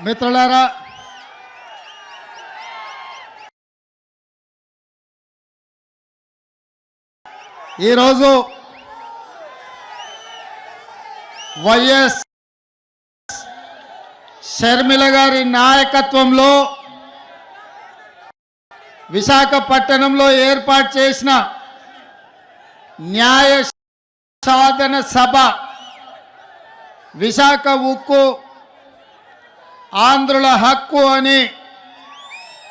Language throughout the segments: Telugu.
మిత్రులారా, ఈరోజు వైఎస్ షర్మిల గారి నాయకత్వంలో విశాఖపట్నంలో ఏర్పాటు చేసిన న్యాయ సాధన సభ విశాఖ ఉక్కు ఆంధ్రుల హక్కు అని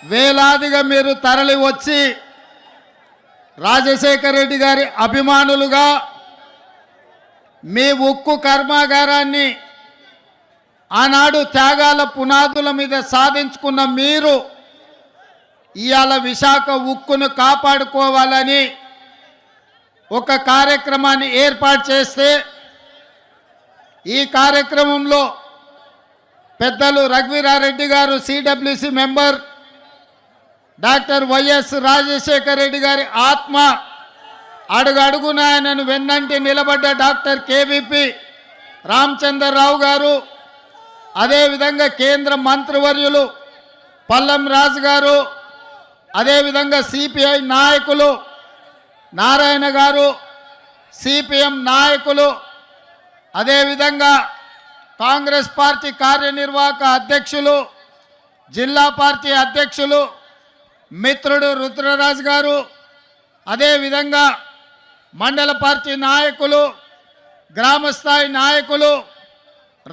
వేలాదిగా మీరు తరలి వచ్చి రాజశేఖర రెడ్డి గారి అభిమానులుగా మీ ఉక్కు కర్మాగారాన్ని ఆనాడు త్యాగాల పునాదుల మీద సాధించుకున్న మీరు ఇవాళ విశాఖ ఉక్కును కాపాడుకోవాలని ఒక కార్యక్రమాన్ని ఏర్పాటు చేస్తే ఈ కార్యక్రమంలో పెద్దలు రఘువీరారెడ్డి గారు CWC member, doctor YS Rajasekhara Reddy గారి ఆత్మ అడుగడుగున ఆయనను వెన్నంటి నిలబడ్డ డాక్టర్ కేవీపీ రామచంద్రరావు గారు, అదేవిధంగా కేంద్ర మంత్రివర్యులు పల్లం రాజు గారు, అదేవిధంగా సిపిఐ నాయకులు నారాయణ గారు, సిపిఎం నాయకులు, అదేవిధంగా కాంగ్రెస్ పార్టీ కార్యనిర్వాహక అధ్యక్షులు, జిల్లా పార్టీ అధ్యక్షులు మిత్రుడు రుద్రరాజు గారు, అదేవిధంగా మండల పార్టీ నాయకులు, గ్రామస్థాయి నాయకులు,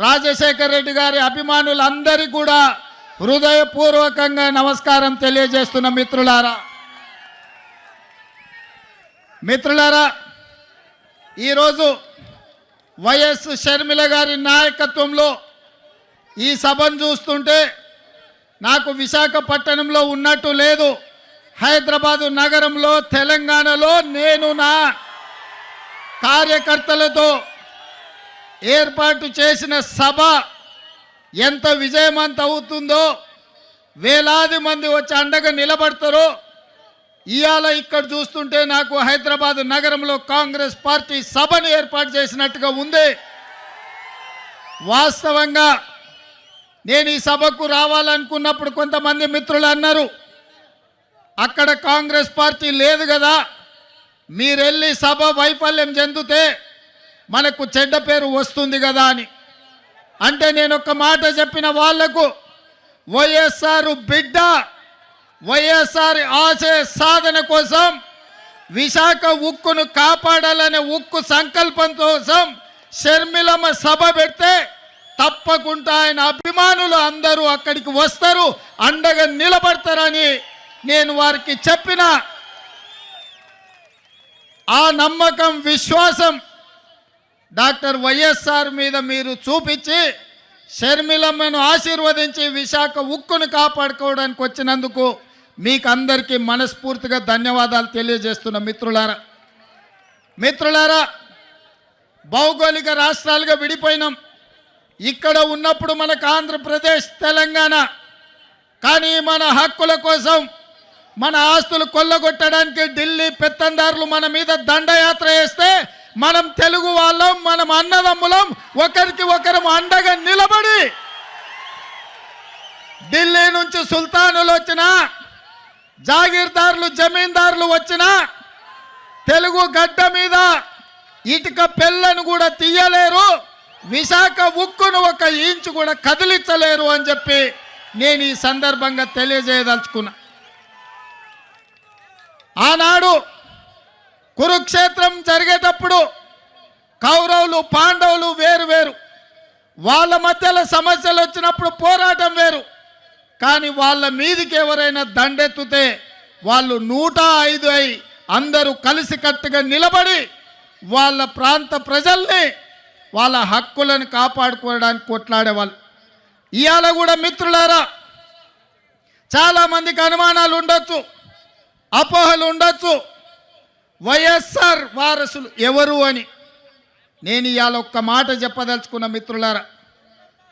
రాజశేఖర రెడ్డి గారి అభిమానులందరికీ కూడా హృదయపూర్వకంగా నమస్కారం తెలియజేస్తున్న మిత్రులారా, ఈరోజు వైఎస్ షర్మిల గారి నాయకత్వంలో ఈ సభను చూస్తుంటే నాకు విశాఖపట్నంలో ఉన్నట్టు లేదు. హైదరాబాదు నగరంలో, తెలంగాణలో నేను నా కార్యకర్తలతో ఏర్పాటు చేసిన సభ ఎంత విజయవంతం అవుతుందో, వేలాది మంది వచ్చి అండగా నిలబడతారో ఇవాళ ఇక్కడ చూస్తుంటే నాకు హైదరాబాదు నగరంలో కాంగ్రెస్ పార్టీ సభను ఏర్పాటు చేసినట్టుగా ఉంది. వాస్తవంగా నేను ఈ సభకు రావాలనుకున్నప్పుడు కొంతమంది మిత్రులు అన్నారు, అక్కడ కాంగ్రెస్ పార్టీ లేదు కదా, మీరెళ్ళి సభ వైఫల్యం చెందితే మనకు చెడ్డ పేరు వస్తుంది కదా అని. అంటే నేను ఒక మాట చెప్పిన వాళ్లకు, వైఎస్ఆర్ బిడ్డ, వైఎస్ఆర్ ఆశయ సాధన కోసం, విశాఖ ఉక్కును కాపాడాలనే ఉక్కు సంకల్పం కోసం షర్మిలమ్మ సభ పెడితే తప్పకుండా ఆయన అభిమానులు అందరూ అక్కడికి వస్తారు, అండగా నిలబడతారని నేను వారికి చెప్పిన ఆ నమ్మకం, విశ్వాసం డాక్టర్ వైఎస్ఆర్ మీద మీరు చూపించి షర్మిలమ్మను ఆశీర్వదించి విశాఖ ఉక్కును కాపాడుకోవడానికి వచ్చినందుకు మీకు అందరికీ మనస్ఫూర్తిగా ధన్యవాదాలు తెలియజేస్తున్న మిత్రులారా, భౌగోళిక రాష్ట్రాలుగా విడిపోయినాం. ఇక్కడ ఉన్నప్పుడు మనకు ఆంధ్రప్రదేశ్, తెలంగాణ, కానీ మన హక్కుల కోసం, మన ఆస్తులు కొల్లగొట్టడానికి ఢిల్లీ పెత్తందారులు మన మీద దండయాత్ర చేస్తే మనం తెలుగు వాళ్ళం, మనం అన్నదమ్ములం, ఒకరికి ఒకరం అండగా నిలబడి ఢిల్లీ నుంచి సుల్తానులు వచ్చినా, జాగీర్దారులు, జమీందారులు వచ్చినా తెలుగు గడ్డ మీద ఇటుక పెళ్ళను కూడా తీయలేరు, విశాఖ ఉక్కును ఒక ఇంచు కూడా కదిలించలేరు అని చెప్పి నేను ఈ సందర్భంగా తెలియజేయదలుచుకున్నా. ఆనాడు కురుక్షేత్రం జరిగేటప్పుడు కౌరవులు, పాండవులు వేరు వేరు, వాళ్ళ మధ్యలో సమస్యలు వచ్చినప్పుడు పోరాటం వేరు. కానీ వాళ్ళ మీదికి ఎవరైనా దండెత్తుతే వాళ్ళు 105 అయి అందరూ కలిసికట్టుగా నిలబడి వాళ్ళ ప్రాంత ప్రజల్ని, వాళ్ళ హక్కులను కాపాడుకోవడానికి కొట్లాడేవాళ్ళు. ఇవాళ కూడా మిత్రులారా, చాలామందికి అనుమానాలు ఉండొచ్చు, అపోహలు ఉండొచ్చు, వైఎస్ఆర్ వారసులు ఎవరు అని. నేను ఇవాళ ఒక్క మాట చెప్పదలుచుకున్న మిత్రులారా,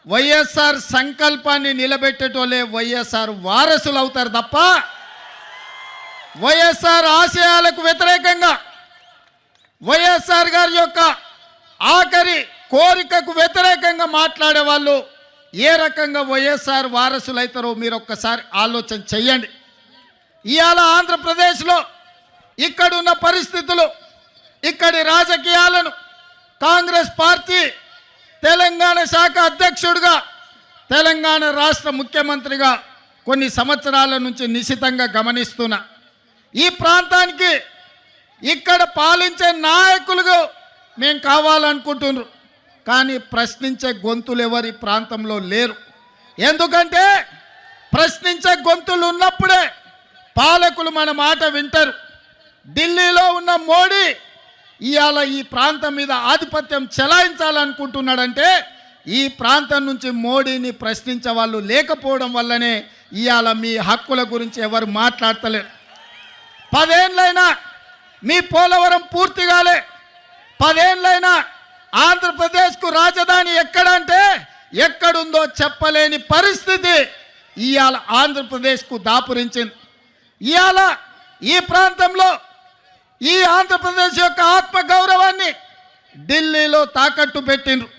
వైఎస్ఆర్ సంకల్పాన్ని నిలబెట్టేటోళ్ళే వైఎస్ఆర్ వారసులు అవుతారు తప్ప వైఎస్ఆర్ ఆశయాలకు వ్యతిరేకంగా, వైఎస్ఆర్ గారి యొక్క ఆఖరి కోరికకు వ్యతిరేకంగా మాట్లాడే వాళ్ళు ఏ రకంగా వైఎస్ఆర్ వారసులైతారో మీరు ఒక్కసారి ఆలోచన చెయ్యండి. ఇవాళ ఆంధ్రప్రదేశ్లో ఇక్కడున్న పరిస్థితులు, ఇక్కడి రాజకీయాలను కాంగ్రెస్ పార్టీ తెలంగాణ శాఖ అధ్యక్షుడిగా, తెలంగాణ రాష్ట్ర ముఖ్యమంత్రిగా కొన్ని సంవత్సరాల నుంచి నిశితంగా గమనిస్తున్నా. ఈ ప్రాంతానికి ఇక్కడ పాలించే నాయకులుగా మేము కావాలనుకుంటున్నారు. కానీ ప్రశ్నించే గొంతులు ఎవరి ప్రాంతంలో లేరు. ఎందుకంటే ప్రశ్నించే గొంతులు ఉన్నప్పుడే పాలకులు మన మాట వింటారు. ఢిల్లీలో ఉన్న మోడీ ఇవాళ ఈ ప్రాంతం మీద ఆధిపత్యం చెలాయించాలనుకుంటున్నాడంటే ఈ ప్రాంతం నుంచి మోడీని ప్రశ్నించే వాళ్ళు లేకపోవడం వల్లనే ఇవాళ మీ హక్కుల గురించి ఎవరు మాట్లాడతలేరు. 10 ఏళ్ళైనా మీ పోలవరం పూర్తి కాలే. 10 ఏళ్ళైనా ఆంధ్రప్రదేశ్కు రాజధాని ఎక్కడంటే ఎక్కడుందో చెప్పలేని పరిస్థితి ఇవాళ ఆంధ్రప్రదేశ్కు దాపురించింది. ఇవాళ ఈ ప్రాంతంలో ఈ ఆంధ్రప్రదేశ్ యొక్క ఆత్మగౌరవాన్ని ఢిల్లీలో తాకట్టు పెట్టిండ్రు.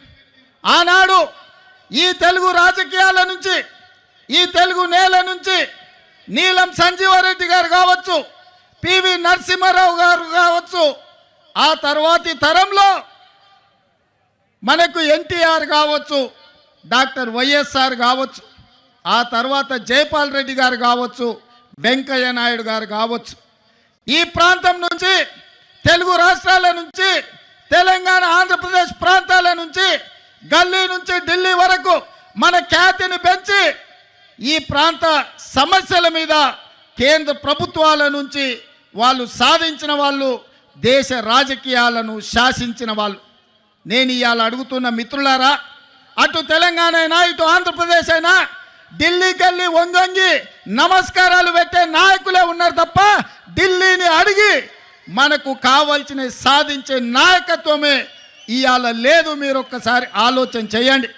ఆనాడు ఈ తెలుగు రాజకీయాల నుంచి, ఈ తెలుగు నేల నుంచి నీలం సంజీవారెడ్డి గారు కావచ్చు, పివి నరసింహారావు గారు కావచ్చు, ఆ తర్వాతి తరంలో మనకు ఎన్టీఆర్ కావచ్చు, డాక్టర్ వైఎస్ఆర్ కావచ్చు, ఆ తర్వాత జైపాల్ రెడ్డి గారు కావచ్చు, వెంకయ్య నాయుడు గారు కావచ్చు, ఈ ప్రాంతం నుంచి తెలుగు రాష్ట్రాల నుంచి తెలంగాణ ఆంధ్రప్రదేశ్ ప్రాంతాల నుంచి గల్లీ నుంచి ఢిల్లీ వరకు మన ఖ్యాతిని పెంచి ఈ ప్రాంత సమస్యల మీద కేంద్ర ప్రభుత్వాల నుంచి వాళ్ళు సాధించిన వాళ్ళు, దేశ రాజకీయాలను శాసించిన వాళ్ళు. నేను ఇవాళ అడుగుతున్న మిత్రులారా, అటు తెలంగాణ అయినా ఇటు ఆంధ్రప్రదేశ్ అయినా ఢిల్లీకి వెళ్ళి వంగి నమస్కారాలు పెట్టే నాయకులే ఉన్నారు తప్ప ఢిల్లీని అడిగి మనకు కావాల్సిన సాధించే నాయకత్వమే ఇవాళ లేదు. మీరు ఒక్కసారి ఆలోచన చేయండి.